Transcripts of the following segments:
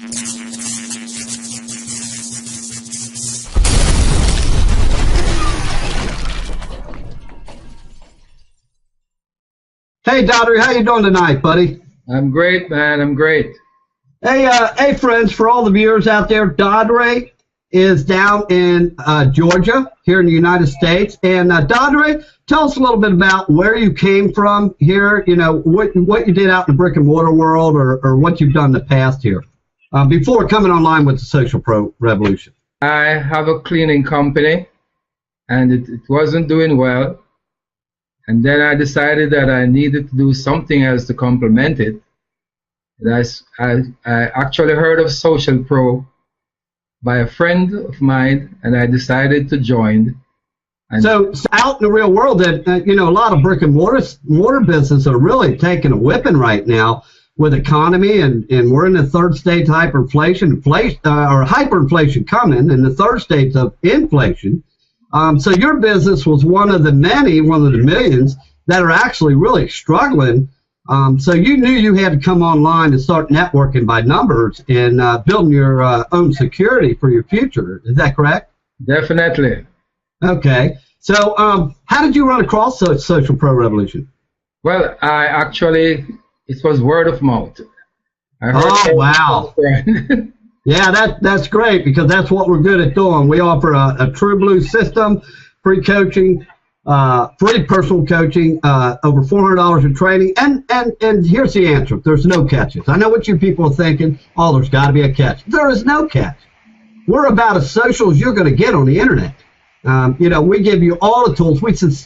Hey, Daughtry, how you doing tonight, buddy? I'm great, man. I'm great. Hey, friends, for all the viewers out there, Daughtry is down in Georgia, here in the United States. And Daughtry, tell us a little bit about where you came from here, you know, what you did out in the brick and mortar world, or what you've done in the past here, before coming online with the Social Pro Revolution. I have a cleaning company, and it wasn't doing well. And then I decided that I needed to do something else to complement it. And I actually heard of Social Pro by a friend of mine, and I decided to join. And so out in the real world, that you know, a lot of brick and mortar businesses are really taking a whipping right now with economy, and we're in the third stage hyperinflation, or hyperinflation coming, and the third stage of inflation. So your business was one of the millions that are actually really struggling. So you knew you had to come online and start networking by numbers and building your own security for your future. Is that correct? Definitely. Okay. So how did you run across Social Pro Revolution? Well, it was word of mouth. Oh, wow. Yeah, that's great, because that's what we're good at doing. We offer a true blue system, free coaching, free personal coaching, over $400 in training, and here's the answer: there's no catches. I know what you people are thinking. Oh, there's got to be a catch. There is no catch. We're about as social as you're going to get on the internet. You know, we give you all the tools.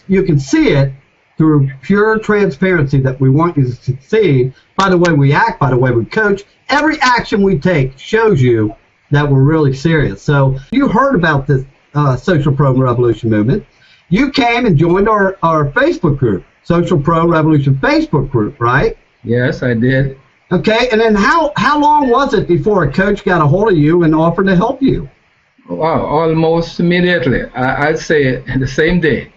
You can see it through pure transparency that we want you to succeed. By the way we act, by the way we coach, every action we take shows you that we're really serious. So you heard about this Social Pro Revolution movement. You came and joined our Facebook group, Social Pro Revolution Facebook group, right? Yes, I did. Okay, and then how long was it before a coach got a hold of you and offered to help you? Wow, almost immediately. I'd say the same day.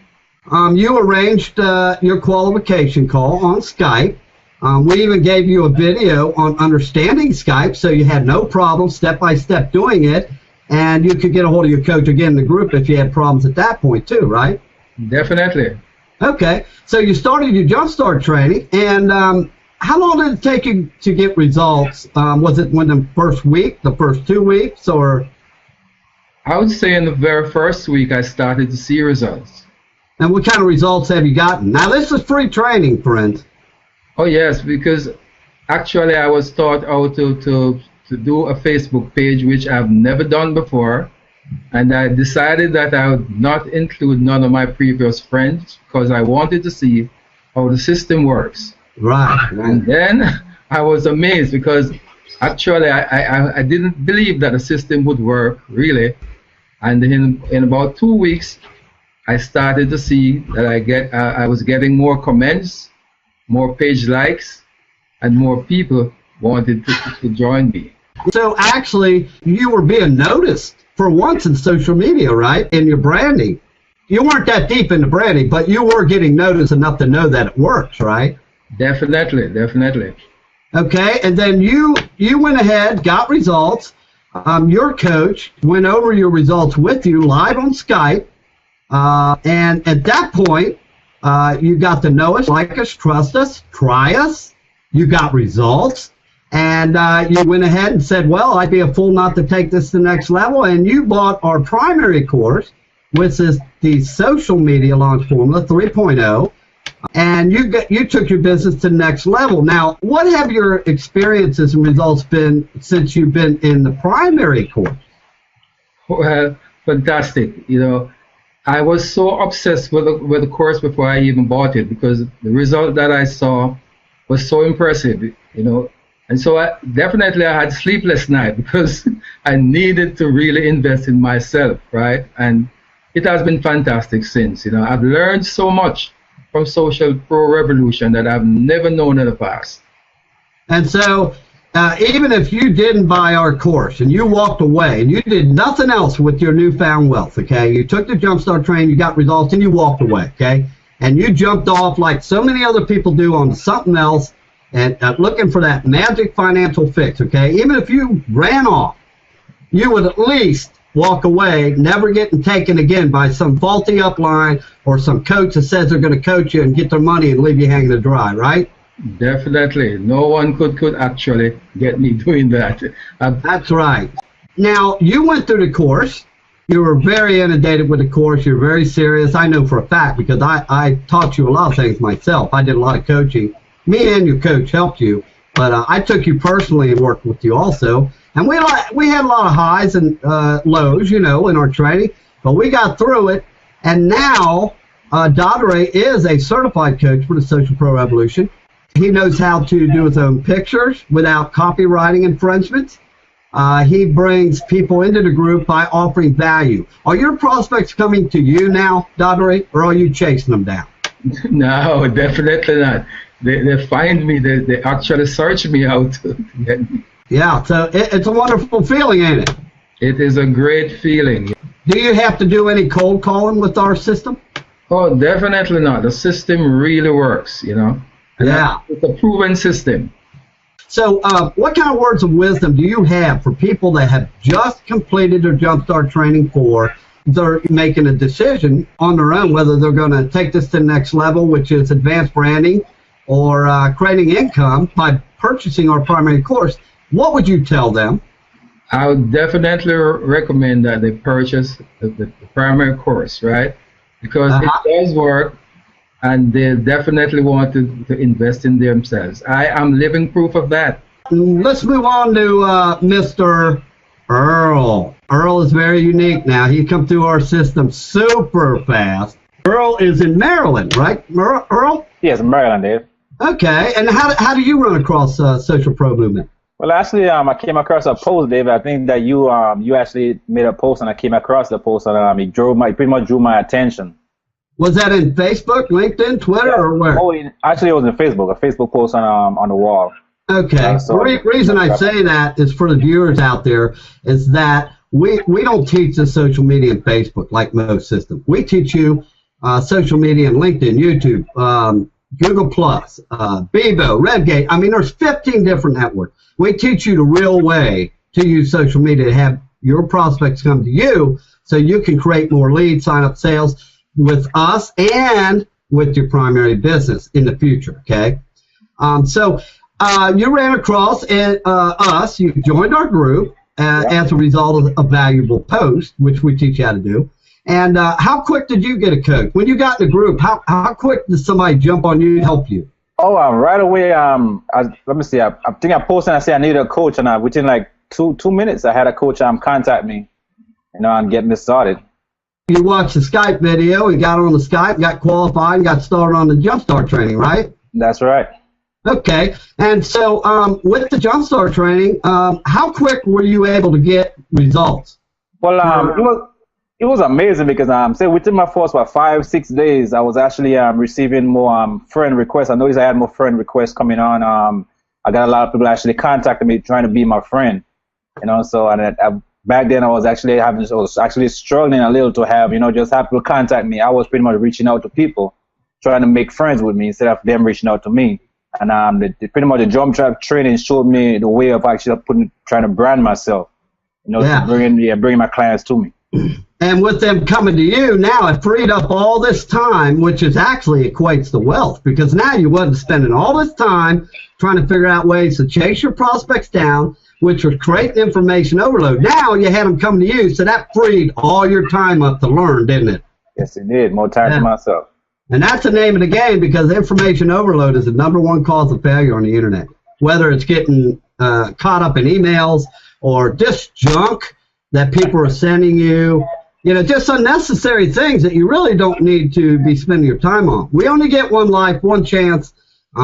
You arranged your qualification call on Skype. We even gave you a video on understanding Skype, so you had no problem step-by-step doing it, and you could get a hold of your coach again in the group if you had problems at that point too, right? Definitely. Okay, so you started your Jumpstart training, and how long did it take you to get results? Was it within the first week, the first 2 weeks, or? I would say in the very first week I started to see results. And what kind of results have you gotten? Now, this is free training, friends. Oh, yes, because actually I was taught how to do a Facebook page, which I've never done before. And I decided that I would not include none of my previous friends because I wanted to see how the system works. Right. And then I was amazed because actually I didn't believe that the system would work, really. And in about 2 weeks, I started to see that I was getting more comments, more page likes, and more people wanted to join me. So actually, you were being noticed for once in social media, right? In your branding. You weren't that deep into branding, but you were getting noticed enough to know that it works, right? Definitely, definitely. Okay, and then you went ahead, got results. Your coach went over your results with you live on Skype. And at that point, you got to know us, like us, trust us, try us. You got results, and you went ahead and said, well, I'd be a fool not to take this to the next level. And you bought our primary course, which is the Social Media Launch Formula 3.0, and you took your business to the next level. Now, what have your experiences and results been since you've been in the primary course? Well, fantastic. You know, I was so obsessed with the course before I even bought it because the result that I saw was so impressive, you know. And so I had sleepless nights because I needed to really invest in myself, right? And it has been fantastic since. You know, I've learned so much from Social Pro Revolution that I've never known in the past. And so even if you didn't buy our course and you walked away and you did nothing else with your newfound wealth, okay, you took the Jumpstart training, you got results, and you walked away, okay, and you did nothing else with your newfound wealth, okay, you took the Jumpstart training, you got results, and you walked away, okay, and you jumped off like so many other people do on something else, and looking for that magic financial fix, okay? Even if you ran off, you would at least walk away, never getting taken again by some faulty upline or some coach that says they're going to coach you and get their money and leave you hanging to dry, right? Definitely. No one could actually get me doing that. That's right. Now, you went through the course. You were very inundated with the course. You're very serious. I know for a fact because I taught you a lot of things myself. I did a lot of coaching. Me and your coach helped you, but I took you personally and worked with you also. And we had a lot of highs and lows, you know, in our training, but we got through it. And now, Dodere is a certified coach for the Social Pro Revolution. He knows how to do his own pictures without copywriting infringements. He brings people into the group by offering value. Are your prospects coming to you now, Dodere, or are you chasing them down? No, definitely not. They find me. They actually search me out to get me. Yeah, so it's a wonderful feeling, ain't it? It is a great feeling. Do you have to do any cold calling with our system? Oh, definitely not. The system really works, you know. Yeah. It's a proven system. So what kind of words of wisdom do you have for people that have just completed their Jumpstart training for, they're making a decision on their own whether they're going to take this to the next level, which is advanced branding or creating income by purchasing our primary course? What would you tell them? I would definitely recommend that they purchase the primary course, right? Because it does work, and they definitely want to invest in themselves. I am living proof of that. Let's move on to Mr. Earl. Earl is very unique now. He come through our system super fast. Earl is in Maryland, right, Earl? Yes, Maryland, Dave. Okay, and how do you run across Social Pro Movement? Well, actually, I came across a post, Dave. I think that you actually made a post, and I came across the post, and it pretty much drew my attention. Was that in Facebook, LinkedIn, Twitter, or where? Oh, actually, it was in Facebook. A Facebook post on the wall. Okay. So the reason I say that is for the viewers out there is that we don't teach the social media and Facebook like most systems. We teach you social media and LinkedIn, YouTube, Google Plus, Bebo, Redgate. I mean, there's 15 different networks. We teach you the real way to use social media to have your prospects come to you so you can create more leads, sign up sales with us and with your primary business in the future, okay? So you ran across us, you joined our group as a result of a valuable post, which we teach you how to do. And how quick did you get a coach? When you got in the group, how quick did somebody jump on you and help you? Oh, right away. Let me see. I think I posted and I said I needed a coach, and within like two minutes, I had a coach contact me, and get me started. You watched the Skype video, and got on the Skype, got qualified, and got started on the Jumpstart training, right? That's right. Okay. And so with the Jumpstart training, how quick were you able to get results? Well, it was amazing because say within my first 5-6 days, I was actually receiving more friend requests. I noticed I had more friend requests coming on. I got a lot of people actually contacting me trying to be my friend, So back then I was actually struggling a little to have just have people contact me. I was pretty much reaching out to people, trying to make friends with me instead of them reaching out to me. And pretty much the Jumpstart training showed me the way of actually trying to brand myself, to bring my clients to me. And with them coming to you now, it freed up all this time, which is actually equates to wealth, because now you wasn't spending all this time trying to figure out ways to chase your prospects down, which was create information overload. Now you had them come to you, so that freed all your time up to learn, didn't it? Yes, it did. More time for myself. And that's the name of the game, because information overload is the #1 cause of failure on the internet. Whether it's getting caught up in emails or just junk that people are sending you, just unnecessary things that you really don't need to be spending your time on. We only get one life, one chance.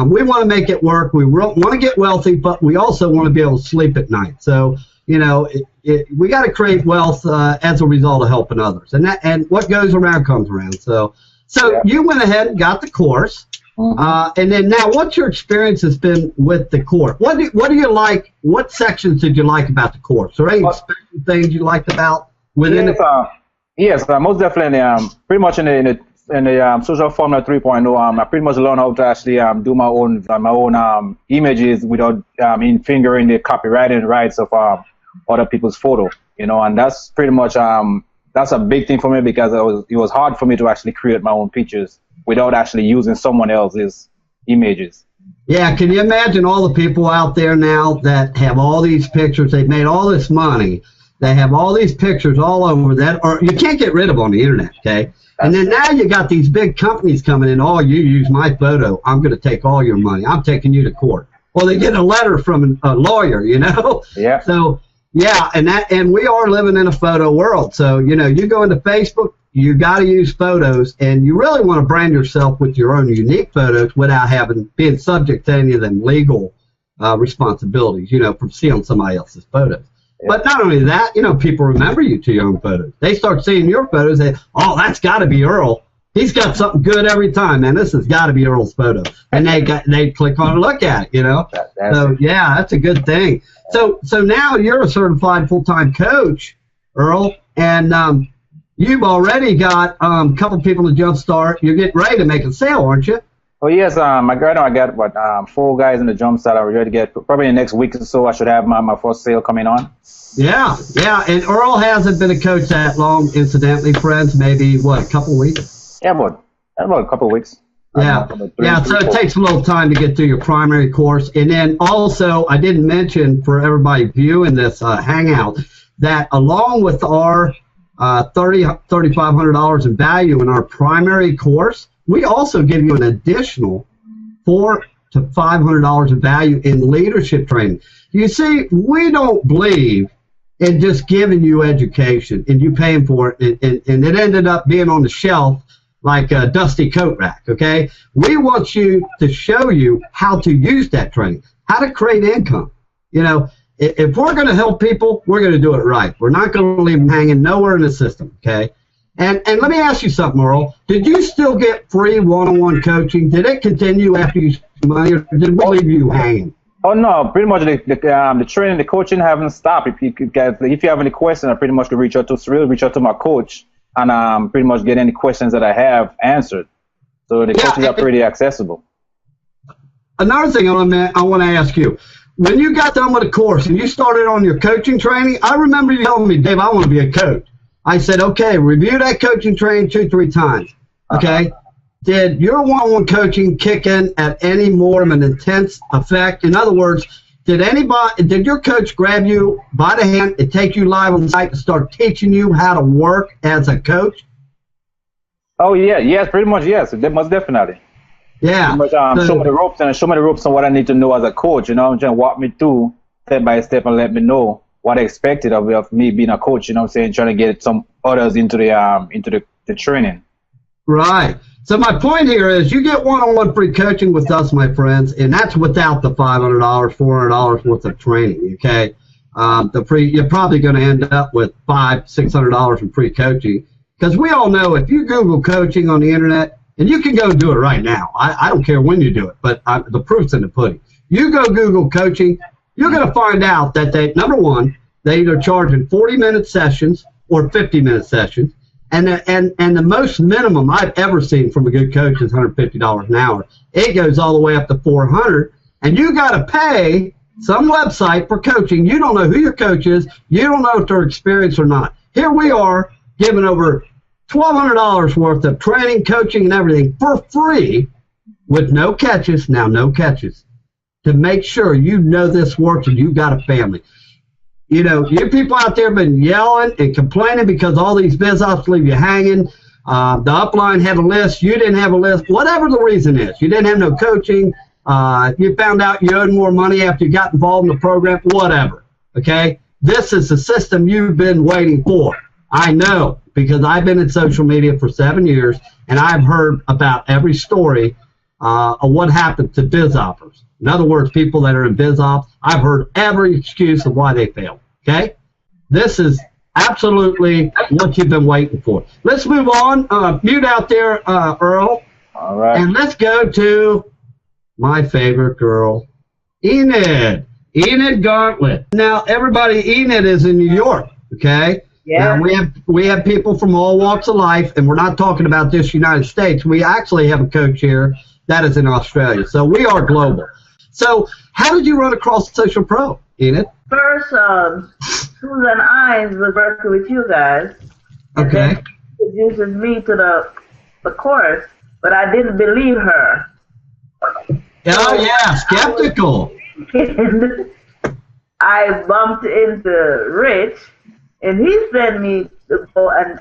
We want to make it work. We want to get wealthy, but we also want to be able to sleep at night. So, we got to create wealth as a result of helping others. And what goes around comes around. So yeah. You went ahead and got the course. And then now, what's your experience has been with the course? What do you like? What sections did you like about the course? Are there any special things you liked about within it? Yes, most definitely. Pretty much in the Social Formula 3.0, I pretty much learned how to actually do my own images without fingering the copyrighting rights of other people's photo. You know, and that's pretty much that's a big thing for me, because it was hard for me to actually create my own pictures without actually using someone else's images. Yeah, can you imagine all the people out there now that have all these pictures? They've made all this money. They have all these pictures all over that, or you can't get rid of on the internet, okay? And then now you got these big companies coming in. Oh, you use my photo, I'm going to take all your money. I'm taking you to court. Well, they get a letter from a lawyer, you know? Yeah. So, yeah, and we are living in a photo world. So, you know, you go into Facebook, you got to use photos, and you really want to brand yourself with your own unique photos without being subject to any of them legal responsibilities, you know, from seeing somebody else's photos. Yeah. But not only that, you know, people remember you to your own photos. They start seeing your photos, and oh, that's got to be Earl. He's got something good every time, man. This has got to be Earl's photo. And they click on and look at it, you know. So, yeah, that's a good thing. So now you're a certified full-time coach, Earl, and you've already got a couple people to jumpstart. You're getting ready to make a sale, aren't you? Oh, yes. I got 4 guys in the jumpstart. I'm ready to get, probably in the next week or so, I should have my first sale coming on. Yeah, and Earl hasn't been a coach that long, incidentally, friends. Maybe, what, a couple weeks? Yeah, about a couple of weeks. Yeah, so it takes a little time to get through your primary course. And then also, I didn't mention for everybody viewing this Hangout that along with our $3,500 in value in our primary course, we also give you an additional $400 to $500 in value in leadership training. You see, we don't believe in just giving you education and you paying for it, and it ended up being on the shelf like a dusty coat rack, okay? We want you to show you how to use that training, how to create income. You know, if we're going to help people, we're going to do it right. We're not going to leave them hanging nowhere in the system, okay? And let me ask you something, Earl. Did you still get free one-on-one coaching? Did it continue after you spent money, or did we leave you hanging? Oh, no, pretty much the training, the coaching haven't stopped. If you have any questions, I pretty much can reach out to my coach and pretty much get any questions that I have answered. So the coaches are pretty accessible. Another thing I want to ask you, when you got done with the course and you started on your coaching training, I remember you telling me, Dave, I want to be a coach. I said, okay, review that coaching training 2-3 times. Okay? Did your one-on-one coaching kick in at any more of an intense effect? In other words, did your coach grab you by the hand and take you live on site and start teaching you how to work as a coach? Oh, yeah. Yes, pretty much, yes. Most definitely. Yeah. Pretty much, show me the ropes on what I need to know as a coach, you know, just walk me through step by step and let me know what I expected of me being a coach, you know what I'm saying, trying to get some others into the training. Right. So my point here is you get one-on-one free coaching with us, my friends, and that's without the $500, $400 worth of training, okay? You're probably going to end up with $500, $600 in free coaching, because we all know if you Google coaching on the internet, and you can go do it right now. I don't care when you do it, but the proof's in the pudding. You go Google coaching, you're going to find out that number one, they either charge in 40-minute sessions or 50-minute sessions. And the most minimum I've ever seen from a good coach is $150 an hour. It goes all the way up to $400, and you got to pay some website for coaching. You don't know who your coach is. You don't know if they're experienced or not. Here we are giving over $1,200 worth of training, coaching, and everything for free with no catches. Now, no catches, to make sure you know this works and you got a family. You know, you people out there have been yelling and complaining because all these biz ops leave you hanging. The upline had a list. You didn't have a list. Whatever the reason is, you didn't have no coaching. You found out you owed more money after you got involved in the program. Whatever. Okay? This is the system you've been waiting for. I know, because I've been in social media for 7 years, and I've heard about every story of what happened to biz oppers. In other words, people that are in biz ops, I've heard every excuse of why they failed. Okay? This is absolutely what you've been waiting for. Let's move on. Mute out there, Earl. All right. And let's go to my favorite girl, Enid. Enid Gauntlet. Now, everybody, Enid is in New York. Okay? Yeah. We have people from all walks of life, and we're not talking about just United States. We actually have a coach here that is in Australia. So we are global. So how did you run across Social Pro, Enid? First, Susan Ines was working with you guys. Okay. Introduces me to the course, but I didn't believe her. Oh yeah, skeptical. And I bumped into Rich, and he sent me to go and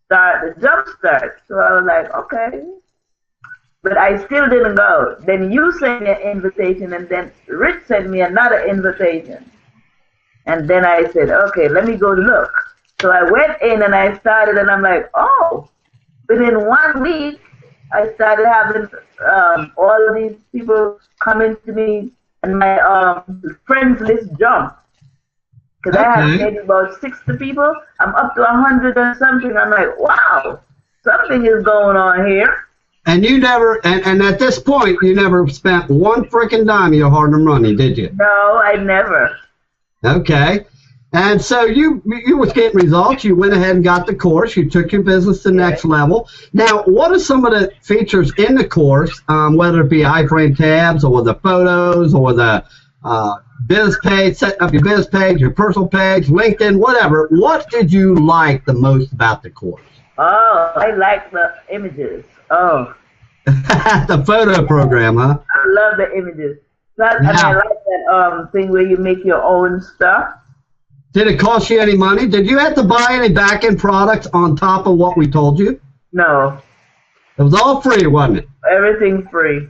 start the jump start. So I was like, okay. But I still didn't go. Then you sent me an invitation, and then Rich sent me another invitation. And then I said, okay, let me go look. So I went in and I started, and I'm like, oh. Within 1 week, I started having all of these people coming to me, and my friends list jumped. Because I have maybe about 60 people. I'm up to 100 or something. I'm like, wow, something is going on here. And you never, and at this point, you never spent one freaking dime of your hard-earned money, did you? No, I never. Okay. And so you was getting results. You went ahead and got the course. You took your business to the next level. Now, what are some of the features in the course, whether it be iframe tabs or the photos or the business page, setting up your business page, your personal page, LinkedIn, whatever. What did you like the most about the course? Oh, I like the images. Oh. The photo program, huh? I love the images. Plus, and I like that thing where you make your own stuff. Did it cost you any money? Did you have to buy any back-end products on top of what we told you? No. It was all free, wasn't it? Everything free.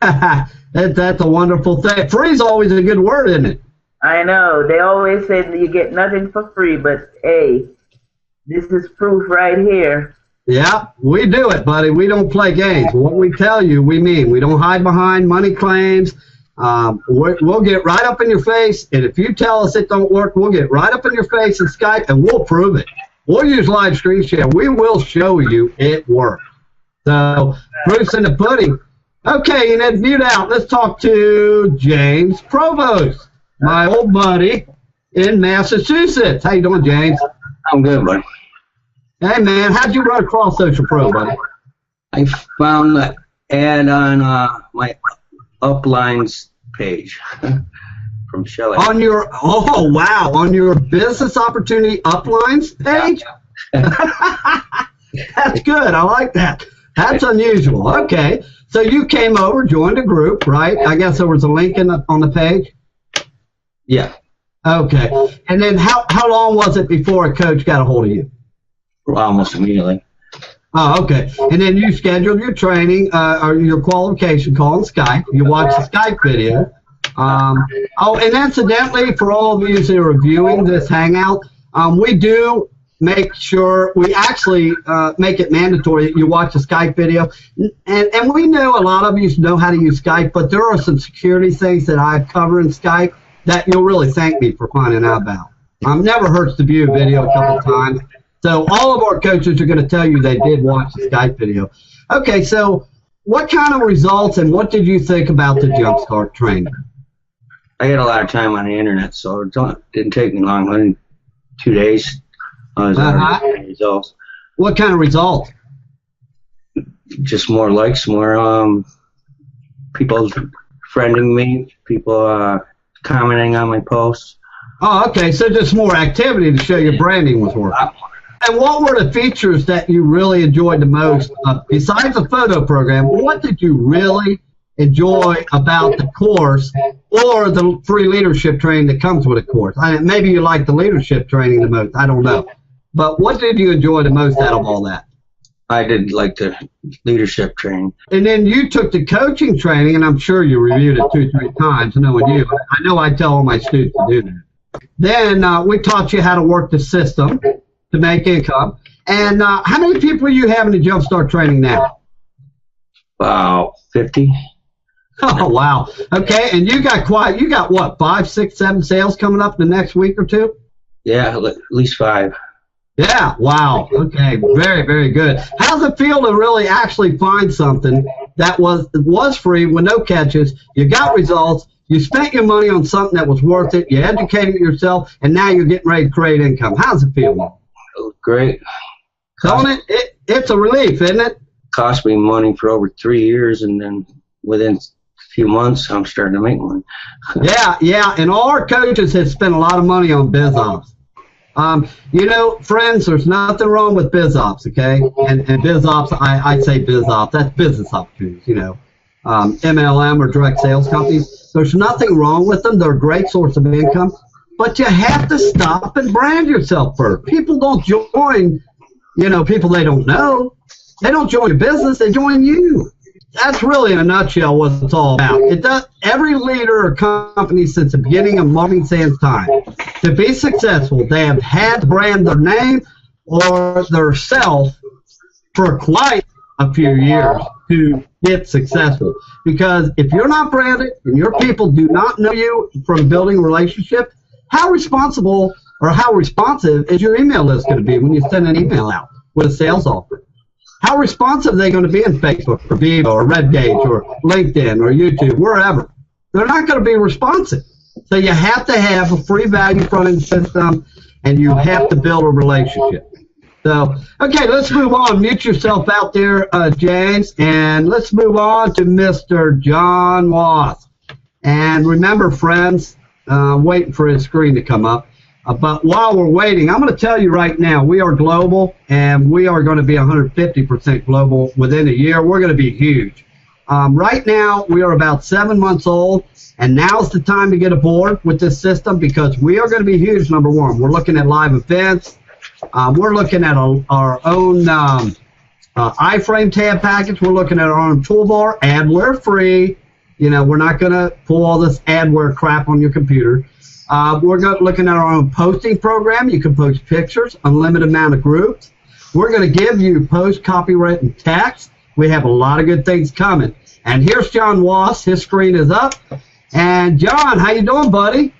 That's a wonderful thing. Free is always a good word, isn't it? I know. They always say that you get nothing for free, but hey, this is proof right here. Yeah, we do it, buddy. We don't play games. What we tell you, we mean. We don't hide behind money claims. We'll get right up in your face, and if you tell us it don't work, we'll get right up in your face in Skype, and we'll prove it. We'll use live screen share. We will show you it works. So, proof's in the pudding. Okay, and then mute out. Let's talk to James Provost, my old buddy in Massachusetts. How you doing, James? I'm good, buddy. Hey, man, how'd you run across Social Pro, buddy? I found the ad on my uplines page from Shelley. On your, oh, wow, on your business opportunity uplines page? That's good. I like that. That's unusual. Okay. So you came over, joined a group, right? I guess there was a link on the page? Yeah. Okay. And then how long was it before a coach got a hold of you? Almost immediately. Oh, okay. And then you scheduled your training or your qualification call on Skype. You watched the Skype video. Oh, and incidentally, for all of you who are viewing this Hangout, we do make sure we actually make it mandatory that you watch the Skype video. And we know a lot of you know how to use Skype, but there are some security things that I cover in Skype that you'll really thank me for finding out about. Never hurts to view a video a couple of times. So all of our coaches are going to tell you they did watch the Skype video. Okay, so what kind of results and what did you think about the Jumpstart training? I had a lot of time on the internet, so it didn't take me long. Only 2 days. I was already results. What kind of results? Just more likes, more people friending me, people commenting on my posts. Oh, okay, so just more activity to show your branding was working. And what were the features that you really enjoyed the most? Besides the photo program, what did you really enjoy about the course or the free leadership training that comes with a course? Maybe you like the leadership training the most. I don't know. But what did you enjoy the most out of all that? I did like the leadership training. And then you took the coaching training, and I'm sure you reviewed it 2-3 times, knowing you. I know I tell all my students to do that. Then we taught you how to work the system to make income. And how many people are you having to Jumpstart training now? Wow, 50. Oh, wow. Okay, and you got what, 5, 6, 7 sales coming up in the next week or two? Yeah, at least 5. Yeah, wow. Okay, very, very good. How's it feel to really actually find something that was free with no catches. You got results. You spent your money on something that was worth it. You educated yourself, and now you're getting ready to create income. How's it feel? Great. Don't it? It's a relief, isn't it? Cost me money for over 3 years, and then within a few months, I'm starting to make money. Yeah, and all our coaches have spent a lot of money on biz ops. You know, friends, there's nothing wrong with biz ops, okay? And biz ops, I say biz ops, that's business opportunities, you know. MLM or direct sales companies, there's nothing wrong with them. They're a great source of income. But you have to stop and brand yourself first. People don't join, you know, people they don't know. They don't join your business, they join you. That's really, in a nutshell, what it's all about. It does. Every leader or company since the beginning of Marketing Sans time, to be successful, they have had to brand their name or their self for quite a few years to get successful. Because if you're not branded and your people do not know you from building a relationship, how responsible or how responsive is your email list going to be when you send an email out with a sales offer? How responsive are they going to be in Facebook or Vivo or RedGage or LinkedIn or YouTube, wherever? They're not going to be responsive. So you have to have a free value front-end system, and you have to build a relationship. So, okay, let's move on. Mute yourself out there, James, and let's move on to Mr. John Wass. And remember, friends, waiting for his screen to come up. But while we're waiting, I'm going to tell you right now, we are global, and we are going to be 150% global within a year. We're going to be huge. Right now, we are about 7 months old, and now's the time to get aboard with this system because we are going to be huge, number one. We're looking at live events. We're looking at our own iframe tab package. We're looking at our own toolbar, adware free. You know, we're not going to pull all this adware crap on your computer. We're looking at our own posting program. You can post pictures, unlimited amount of groups. We're going to give you post copywritten text. We have a lot of good things coming. And here's John Wass. His screen is up. And John, how you doing, buddy?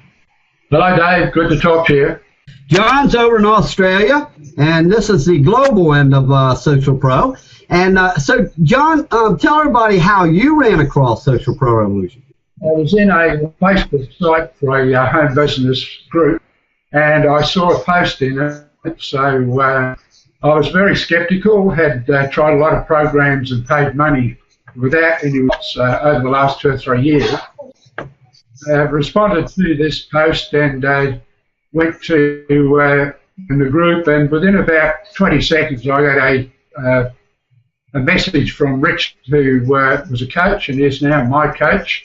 Hello, Dave. Good to talk to you. John's over in Australia, and this is the global end of Social Pro. And so, John, tell everybody how you ran across Social Pro Revolution. I was in a Facebook site for a home business group, and I saw a post in it. So I was very skeptical, had tried a lot of programs and paid money without any results over the last 2 or 3 years. I responded to this post and went to in the group, and within about 20 seconds I got a message from Rich, who was a coach and is now my coach.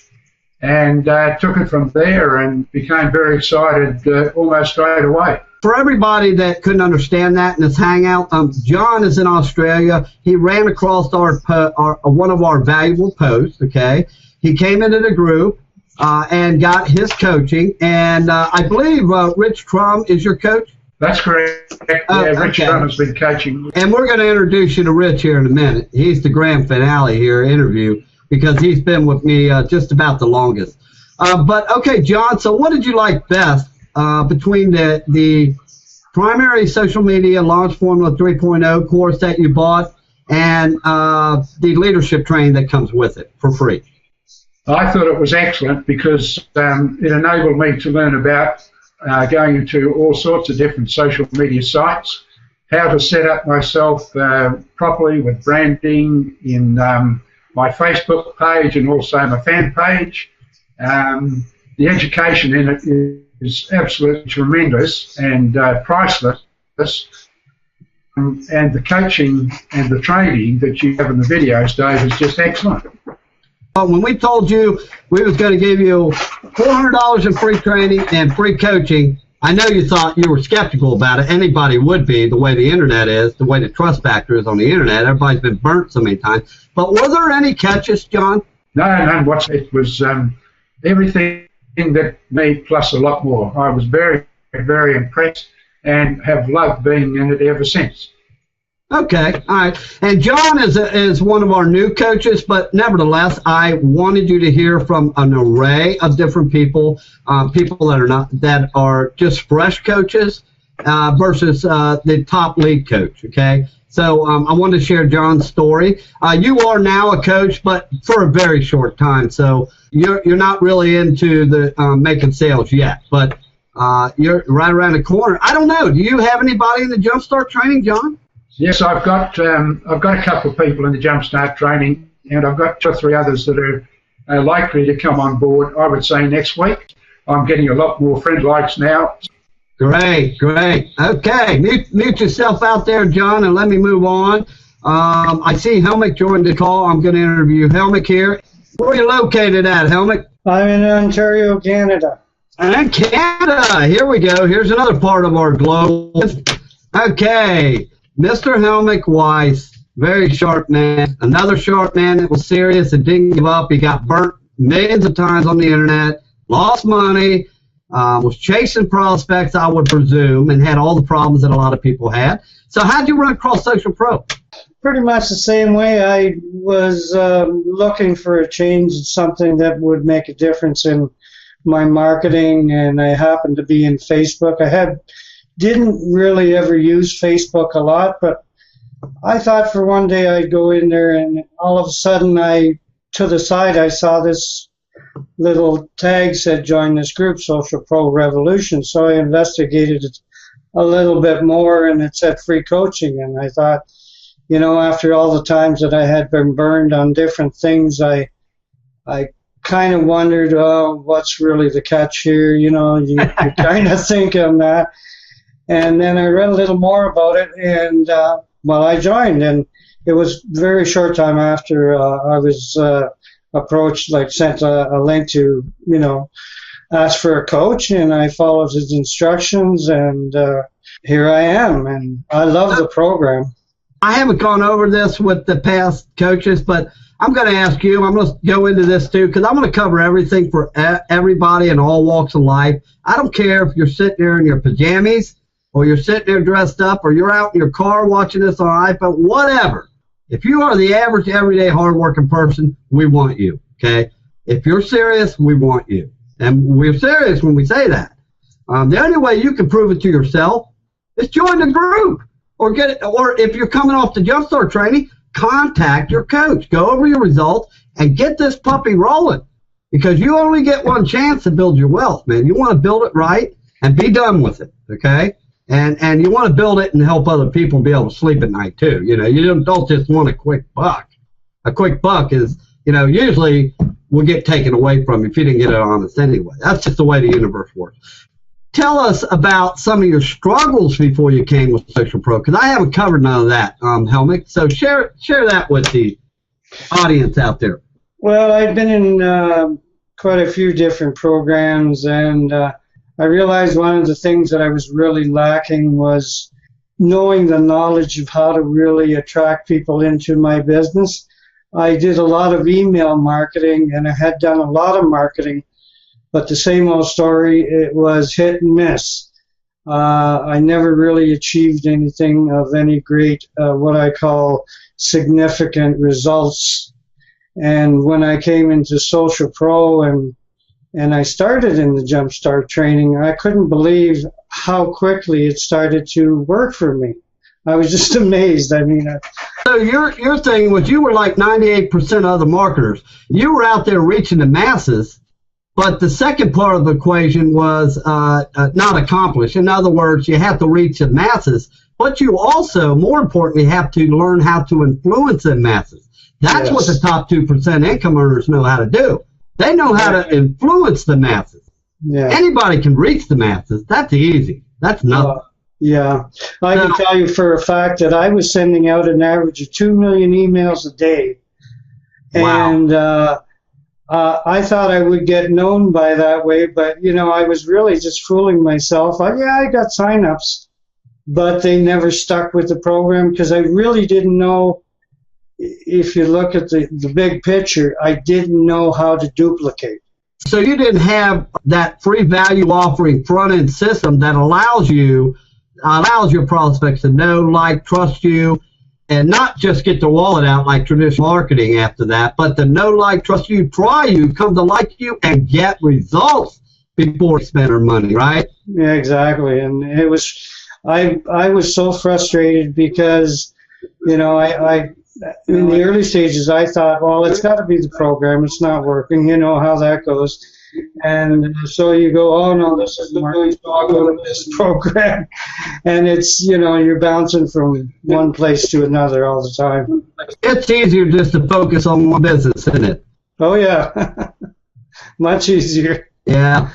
And took it from there and became very excited almost straight away. For everybody that couldn't understand that in this hangout, John is in Australia. He ran across our one of our valuable posts, okay? He came into the group and got his coaching. And I believe Rich Crum is your coach? That's correct. Yeah, Rich Crum has been coaching. And we're going to introduce you to Rich here in a minute. He's the grand finale here, interview, because he's been with me just about the longest. But, okay, John, so what did you like best between the primary social media launch formula 3.0 course that you bought and the leadership training that comes with it for free? I thought it was excellent because it enabled me to learn about going into all sorts of different social media sites, how to set up myself properly with branding in my Facebook page and also my fan page. The education in it is absolutely tremendous and priceless. And the coaching and the training that you have in the videos, Dave, is just excellent. When we told you we was going to give you $400 in free training and free coaching, I know you thought you were skeptical about it. Anybody would be, the way the internet is, the way the trust factor is on the internet. Everybody's been burnt so many times. But were there any catches, John? No. It was everything that me plus a lot more. I was very, very impressed and have loved being in it ever since. Okay, all right. And John is one of our new coaches, but nevertheless, I wanted you to hear from an array of different people, people that are just fresh coaches versus the top lead coach. Okay, So I wanted to share John's story. You are now a coach, but for a very short time. So you're not really into the making sales yet, but you're right around the corner. I don't know. Do you have anybody in the Jumpstart training, John? Yes, I've got a couple of people in the Jumpstart training, and I've got 2 or 3 others that are likely to come on board, I would say, next week. I'm getting a lot more friend likes now. Great, great. Okay, mute yourself out there, John, and let me move on. I see Helmick joined the call. I'm going to interview Helmick here. Where are you located at, Helmick? I'm in Ontario, Canada. And Canada. Here we go. Here's another part of our globe. Okay, Mr. Helmick Weiss, very sharp man. Another sharp man that was serious and didn't give up. He got burnt millions of times on the internet, lost money, was chasing prospects, I would presume, and had all the problems that a lot of people had. So how'd you run across Social Pro? Pretty much the same way. I was looking for a change, something that would make a difference in my marketing, and I happened to be in Facebook. Didn't really ever use Facebook a lot, but I thought for one day I'd go in there, and all of a sudden to the side I saw this little tag said join this group, Social Pro Revolution. So I investigated it a little bit more, and it said free coaching, and I thought, after all the times that I had been burned on different things, I kind of wondered, what's really the catch here? You kind of think on that. And then I read a little more about it, and I joined, and it was a very short time after I was approached, sent a link to, ask for a coach, and I followed his instructions, and here I am, and I love the program. I haven't gone over this with the past coaches, but I'm going to ask you, I'm going to go into this too, because I'm going to cover everything for everybody in all walks of life. I don't care if you're sitting there in your pajamas, or you're sitting there dressed up, or you're out in your car watching this on iPhone, whatever. If you are the average, everyday, hardworking person, we want you, okay? If you're serious, we want you. And we're serious when we say that. The only way you can prove it to yourself is join the group. Or if you're coming off the Jumpstart training, contact your coach. Go over your results and get this puppy rolling. Because you only get one chance to build your wealth, man. You want to build it right and be done with it, okay? And you want to build it and help other people be able to sleep at night too. You don't just want a quick buck. A quick buck is, usually will get taken away from you if you didn't get it honest anyway. That's just the way the universe works. Tell us about some of your struggles before you came with Social Pro, because I haven't covered none of that, Helmick. So share that with the audience out there. Well, I've been in quite a few different programs, and I realized one of the things that I was really lacking was knowing the knowledge of how to really attract people into my business. I did a lot of email marketing, and I had done a lot of marketing, but the same old story, it was hit and miss. I never really achieved anything of any great, what I call significant results. And when I came into Social Pro and I started in the Jumpstart training, I couldn't believe how quickly it started to work for me. I was just amazed. So your thing was you were like 98% of other marketers. You were out there reaching the masses, but the second part of the equation was not accomplished. In other words, you have to reach the masses, but you also, more importantly, have to learn how to influence the masses. That's what the top 2% income earners know how to do. They know how to influence the masses. Yeah. Anybody can reach the masses. That's easy. That's nothing. I can tell you for a fact that I was sending out an average of 2 million emails a day. Wow. And I thought I would get known by that way, but, I was really just fooling myself. I got signups, but they never stuck with the program because I really didn't know. If you look at the big picture, I didn't know how to duplicate. So you didn't have that free value offering front-end system that allows your prospects to know, like, trust you, and not just get the wallet out like traditional marketing after that, but to know, like, trust you, try you, come to like you, and get results before they spend their money, right? Yeah, exactly. And it was, I was so frustrated because You know, I in the early stages, I thought, well, it's got to be the program. It's not working. You know how that goes. And so you go, oh, no, this is marketing, so I'll go to this program. And it's, you know, you're bouncing from one place to another all the time. It's easier just to focus on one business, isn't it? Oh, yeah. Much easier. Yeah.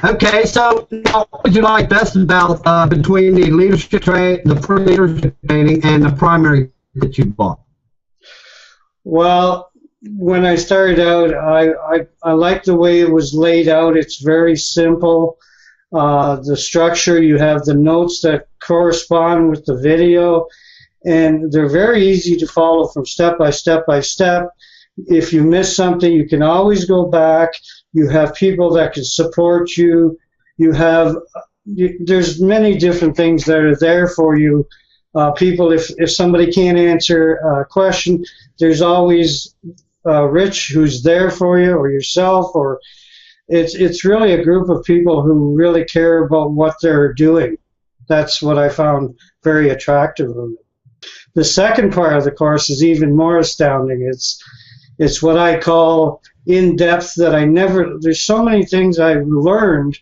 Okay, so now what would you like best about between the leadership the pre-leadership training and the primary that you bought? Well, when I started out, I liked the way it was laid out. It's very simple. The structure, you have the notes that correspond with the video, and they're very easy to follow from step by step by step. If you miss something, you can always go back. You have people that can support you. There's many different things that are there for you. People, if somebody can't answer a question, there's always Rich who's there for you, or yourself, or it's really a group of people who really care about what they're doing. That's what I found very attractive of it. The second part of the course is even more astounding. It's what I call in-depth that there's so many things I've learned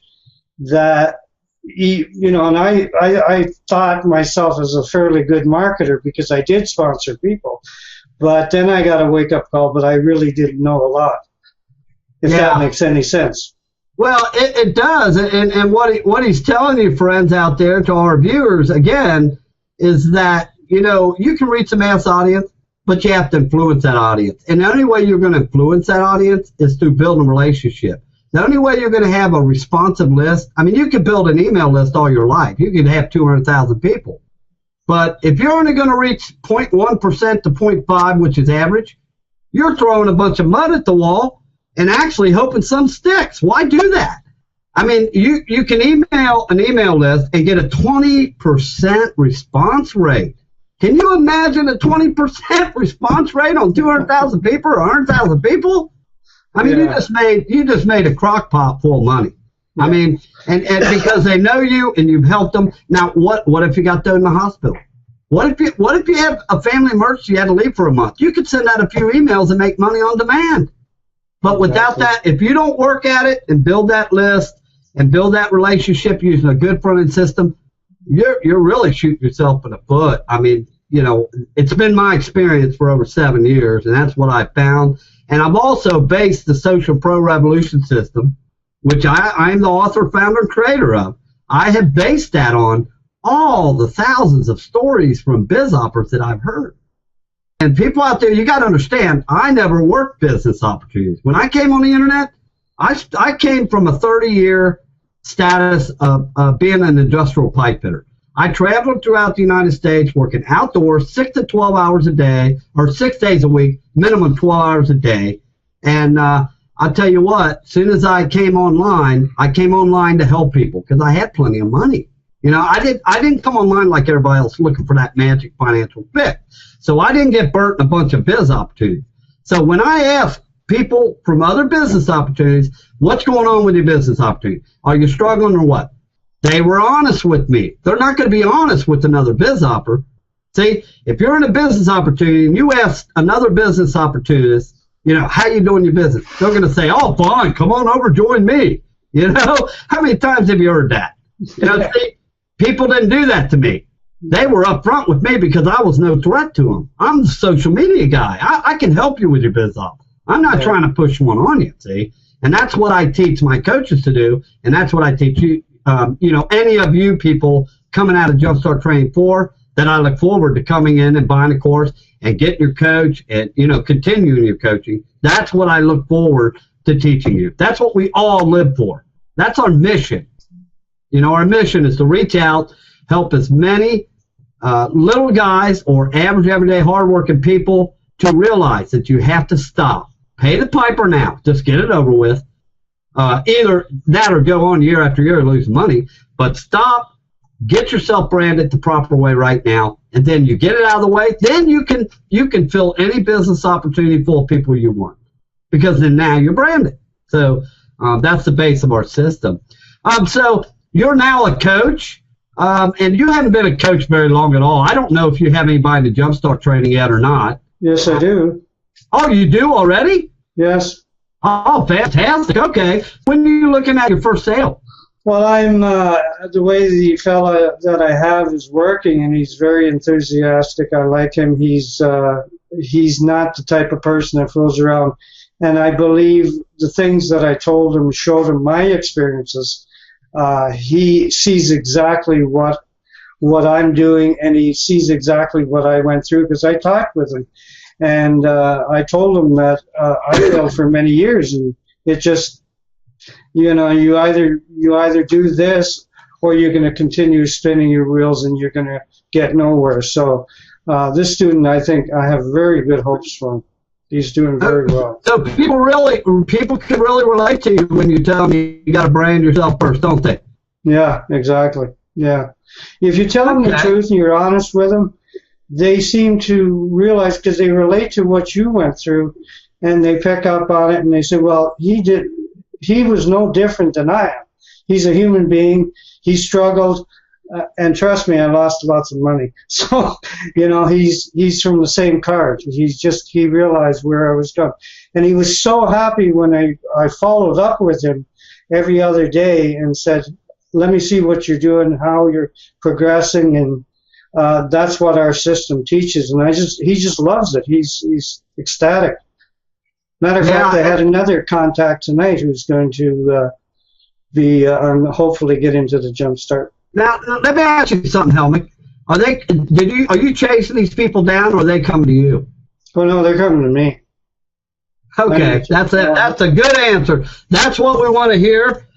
that, you know, and I thought myself as a fairly good marketer because I did sponsor people. But then I got a wake-up call, but I really didn't know a lot, if that makes any sense. Well, it does. And what he's telling you, friends out there, to our viewers, again, is that, you know, you can reach a mass audience, but you have to influence that audience. And the only way you're going to influence that audience is through building a relationship. The only way you're going to have a responsive list, I mean, you could build an email list all your life. You could have 200,000 people. But if you're only going to reach 0.1% to 0.5, which is average, you're throwing a bunch of mud at the wall and actually hoping some sticks. Why do that? I mean, you can email an email list and get a 20% response rate. Can you imagine a 20% response rate on 200,000 people or 100,000 people? I mean, you just made a crock pot full of money. I mean, and because they know you and you've helped them. Now, what if you got thrown in the hospital? What if you have a family emergency, you had to leave for a month? You could send out a few emails and make money on demand. But without that, if you don't work at it and build that list and build that relationship using a good front-end system, you're really shooting yourself in the foot. I mean, you know, it's been my experience for over 7 years, and that's what I found. And I've also based the Social Pro Revolution system, which I'm the author, founder, and creator of. I have based that on all the thousands of stories from biz operators that I've heard. And people out there, you got to understand, I never worked business opportunities. When I came on the internet, I came from a 30-year status of being an industrial pipe fitter. I traveled throughout the United States working outdoors 6 to 12 hours a day, or 6 days a week, minimum 12 hours a day. And I'll tell you what, as soon as I came online to help people because I had plenty of money. You know, I didn't come online like everybody else looking for that magic financial fix. So I didn't get burnt in a bunch of biz opportunities. So when I ask people from other business opportunities, what's going on with your business opportunity? Are you struggling or what? They were honest with me. They're not going to be honest with another biz operator. See, if you're in a business opportunity and you ask another business opportunist, you know, how you doing your business? They're going to say, oh, fine, come on over, join me. You know, how many times have you heard that? You know, see, people didn't do that to me. They were upfront with me because I was no threat to them. I'm the social media guy. I can help you with your business. I'm not trying to push one on you, see? And that's what I teach my coaches to do, and that's what I teach you. You know, any of you people coming out of Jumpstart Training 4 that I look forward to coming in and buying a course and getting your coach and, you know, continuing your coaching. That's what I look forward to teaching you. That's what we all live for. That's our mission. You know, our mission is to reach out, help as many little guys or average, everyday, hardworking people to realize that you have to stop. Pay the piper now. Just get it over with. Either that or go on year after year and lose money. But stop. Get yourself branded the proper way right now, and then you get it out of the way. Then you can fill any business opportunity full of people you want, because then now you're branded. So that's the base of our system. So you're now a coach. And you haven't been a coach very long at all. I don't know if you have anybody in the Jumpstart training yet or not. Yes, I do. Oh, you do already? Yes. Oh, fantastic. Okay. When are you looking at your first sale? Well, I'm the way the fella that I have is working, and he's very enthusiastic. I like him. He's not the type of person that fools around, and I believe the things that I told him, showed him my experiences. He sees exactly what I'm doing, and he sees exactly what I went through because I talked with him, and I told him that I failed for many years, and it just, you know, you either do this or you're going to continue spinning your wheels and you're going to get nowhere. So this student, I think I have very good hopes for him. He's doing very well. So people can really relate to you when you tell them you got to brand yourself first, don't they? Yeah, exactly. Yeah. If you tell them the truth and you're honest with them, they seem to realize, because they relate to what you went through, and they pick up on it and they say, well, he was no different than I am. He's a human being. He struggled, and trust me, I lost lots of money. So, you know, he's from the same card. He realized where I was going. And he was so happy when I followed up with him every other day and said, let me see what you're doing, how you're progressing, and that's what our system teaches. And he just loves it. He's ecstatic. Matter of fact, I had another contact tonight who's going to be hopefully get into the Jumpstart. Now, let me ask you something, Helmick. Are you chasing these people down, or are they coming to you? Oh no, they're coming to me. Okay, that's a good answer. That's what we want to hear.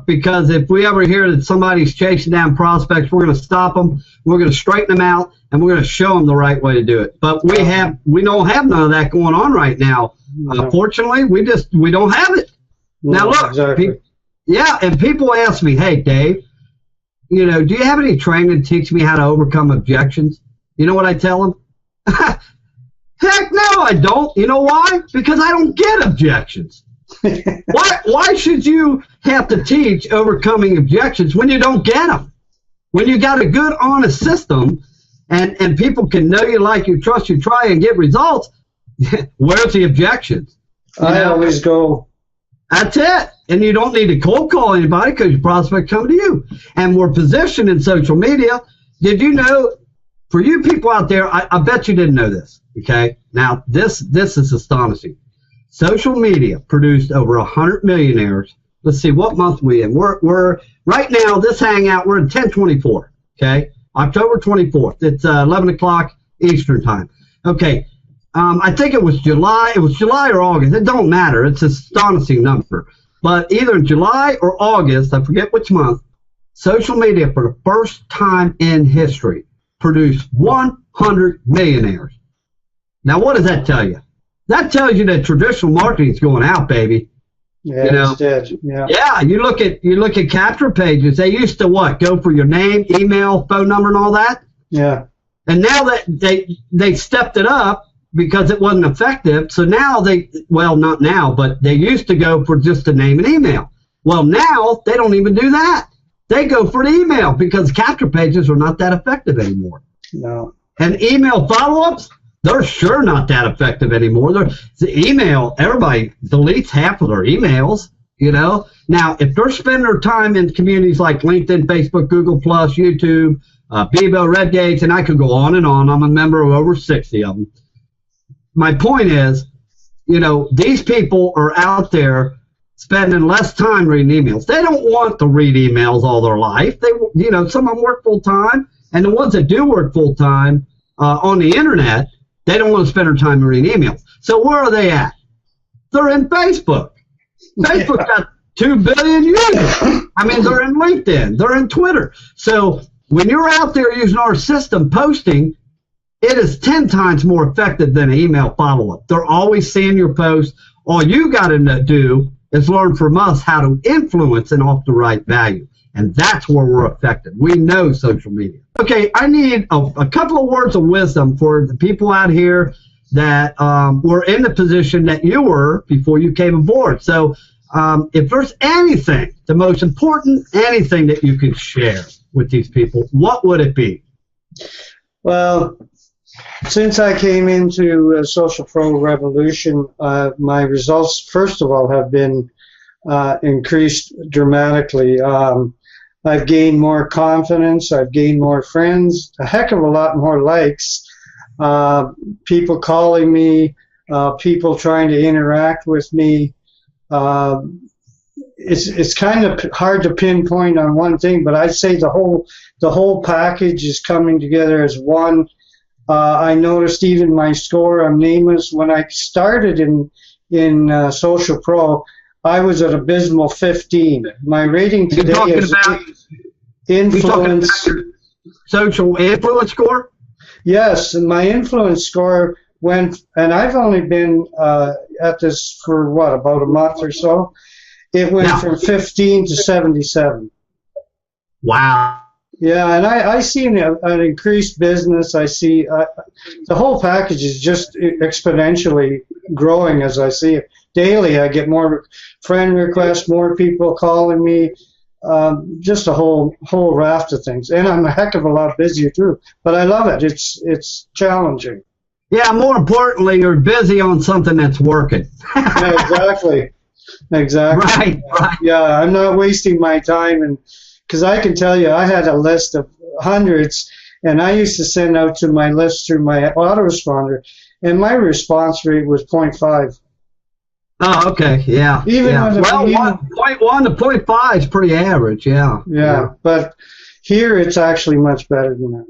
Because if we ever hear that somebody's chasing down prospects, we're going to stop them, we're going to straighten them out, and we're going to show them the right way to do it. But we don't have none of that going on right now. Fortunately, we don't have it. No, now look, exactly. And people ask me, hey Dave, you know, do you have any training to teach me how to overcome objections? You know what I tell them? Heck no, I don't. You know why? Because I don't get objections. Why should you have to teach overcoming objections when you don't get them? When you got a good, honest system, and people can know you, like you, trust you, try and get results, where's the objections? I always go. That's it. And you don't need to cold call anybody because your prospect come to you. And we're positioned in social media. Did you know, for you people out there, I bet you didn't know this, okay? Now, this is astonishing. Social media produced over 100 millionaires. Let's see, what month we in? We're right now, this hangout, we're in 10/24, okay? October 24th. It's 11 o'clock Eastern time. Okay, I think it was July. It was July or August. It don't matter. It's an astonishing number. But either in July or August, I forget which month, social media for the first time in history produced 100 millionaires. Now, what does that tell you? That tells you that traditional marketing is going out, baby. Yeah, you know? it's dead. Yeah. Yeah, you look at capture pages. They used to what? Go for your name, email, phone number, and all that. Yeah. And now that they stepped it up because it wasn't effective. So now not now, but they used to go for just a name and email. Well, now they don't even do that. They go for the email because capture pages are not that effective anymore. No. And email follow-ups, they're sure not that effective anymore. The email, everybody deletes half of their emails, you know. Now, if they're spending their time in communities like LinkedIn, Facebook, Google+, YouTube, Bebo, Redgates, and I could go on and on. I'm a member of over 60 of them. My point is, you know, these people are out there spending less time reading emails. They don't want to read emails all their life. They, you know, some of them work full-time, and the ones that do work full-time on the internet, they don't want to spend their time reading emails. So where are they at? They're in Facebook. Facebook got 2 billion users. I mean, they're in LinkedIn. They're in Twitter. So when you're out there using our system posting, it is 10 times more effective than an email follow-up. They're always seeing your post. All you got to do is learn from us how to influence and offer the right value. And that's where we're effective. We know social media. Okay, I need a couple of words of wisdom for the people out here that were in the position that you were before you came aboard. So if there's anything, the most important anything that you can share with these people, what would it be? Well, since I came into Social Pro Revolution, my results, first of all, have been increased dramatically. I've gained more confidence. I've gained more friends, a heck of a lot more likes, people calling me, people trying to interact with me. It's kind of hard to pinpoint on one thing, but I'd say the whole package is coming together as one. I noticed even my score on nameless when I started in Social Pro, I was at abysmal 15. My rating today is influence. Social influence score? Yes, and my influence score went, and I've only been at this for what, about a month or so. It went from 15 to 77. Wow. Yeah, and I see an increased business. I see the whole package is just exponentially growing as I see it. Daily, I get more friend requests, more people calling me, just a whole raft of things. And I'm a heck of a lot busier too. But I love it. It's challenging. Yeah, more importantly, you're busy on something that's working. Yeah, exactly. Right. Yeah, I'm not wasting my time, and because I can tell you, I had a list of hundreds, and I used to send out to my list through my autoresponder, and my response rate was 0.5. Oh, okay, yeah. Well, 1.1 to 0.5 is pretty average, yeah. Yeah, but here it's actually much better than that.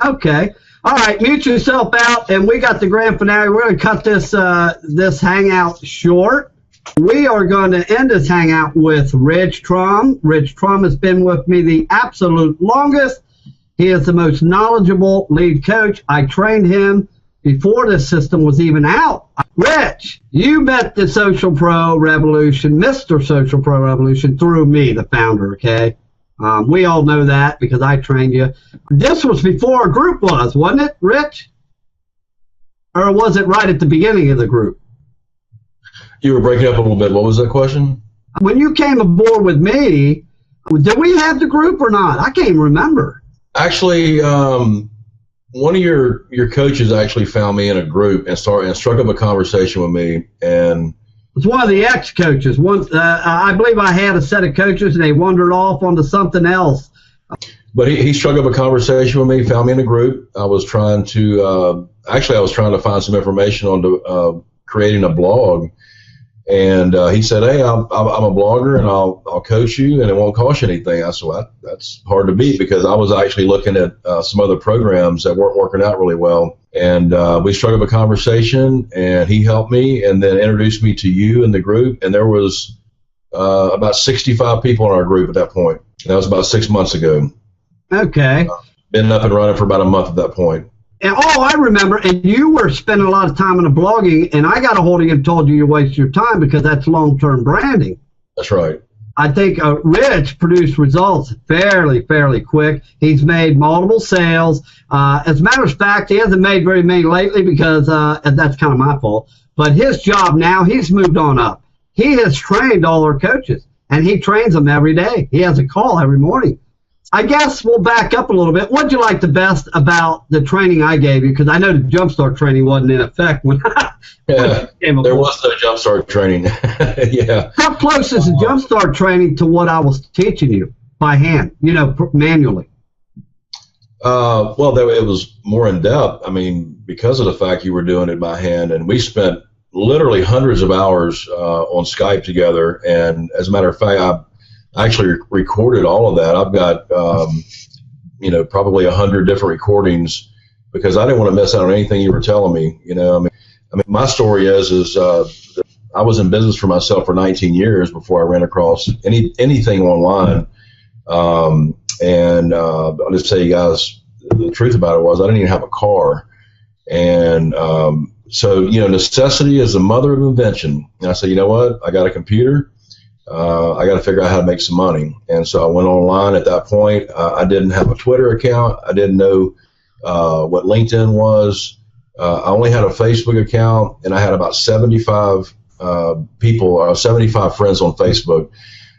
Okay. All right, mute yourself out, and we got the grand finale. We're going to cut this hangout short. We are going to end this hangout with Rich Trum. Rich Trum has been with me the absolute longest. He is the most knowledgeable lead coach. I trained him before this system was even out. Rich, you met the Social Pro Revolution, Mr. Social Pro Revolution, through me, the founder, okay? We all know that because I trained you. This was before a group was, wasn't it, Rich? Or was it right at the beginning of the group? You were breaking up a little bit. What was that question? When you came aboard with me, did we have the group or not? I can't even remember. Actually, one of your coaches actually found me in a group and struck up a conversation with me. And it's one of the ex-coaches. I believe I had a set of coaches, and they wandered off onto something else. But he struck up a conversation with me, found me in a group. I was trying to find some information on creating a blog. And he said, "Hey, I'm a blogger, and I'll coach you, and it won't cost you anything." I said, "Well, that's hard to beat," because I was actually looking at some other programs that weren't working out really well. And we struck up a conversation, and he helped me, and then introduced me to you and the group. And there was about 65 people in our group at that point. And that was about 6 months ago. Okay. Been up and running for about a month at that point. And, I remember, and you were spending a lot of time in the blogging, and I got a hold of you and told you waste your time because that's long-term branding. That's right. I think Rich produced results fairly quick. He's made multiple sales. As a matter of fact, he hasn't made very many lately because that's kind of my fault. But his job now, he's moved on up. He has trained all our coaches, and he trains them every day. He has a call every morning. I guess we'll back up a little bit. What did you like the best about the training I gave you? Because I know the Jumpstart training wasn't in effect when there was no Jumpstart training. Yeah. How close is the Jumpstart training to what I was teaching you by hand, manually? Well, it was more in depth. I mean, because of the fact you were doing it by hand, and we spent literally hundreds of hours on Skype together. And as a matter of fact, I actually recorded all of that. I've got, probably 100 different recordings because I didn't want to miss out on anything you were telling me. I mean, my story is I was in business for myself for 19 years before I ran across anything online. And I'll just tell you guys, the truth about it was I didn't even have a car. And so, necessity is the mother of invention. And I said, you know what? I got a computer. I got to figure out how to make some money. And so I went online at that point. I didn't have a Twitter account. I didn't know what LinkedIn was. I only had a Facebook account, and I had about 75 people, 75 friends on Facebook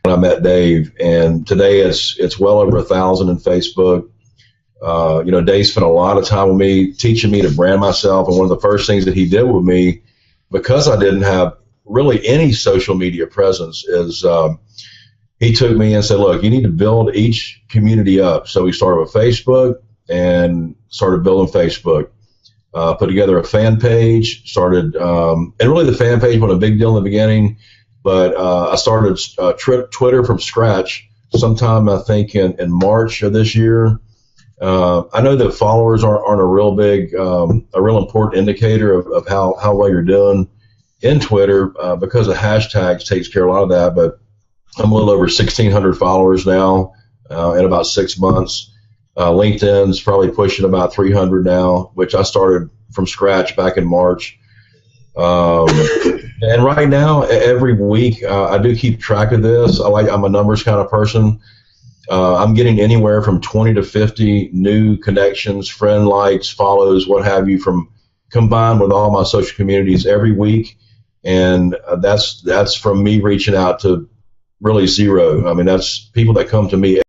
when I met Dave, and today it's well over 1,000 in Facebook. Dave spent a lot of time with me, teaching me to brand myself, and one of the first things that he did with me, because I didn't have really any social media presence, is he took me and said, look, you need to build each community up. So we started with Facebook and started building Facebook. Put together a fan page, started, and really the fan page wasn't a big deal in the beginning, but I started Twitter from scratch sometime, I think, in March of this year. I know that followers aren't a real important indicator of how well you're doing in Twitter, because of hashtags takes care of a lot of that, but I'm a little over 1,600 followers now in about 6 months. LinkedIn's probably pushing about 300 now, which I started from scratch back in March. And right now, every week, I do keep track of this. I'm a numbers kind of person. I'm getting anywhere from 20 to 50 new connections, friend likes, follows, what have you, combined with all my social communities every week. And that's from me reaching out to really zero. I mean, that's people that come to me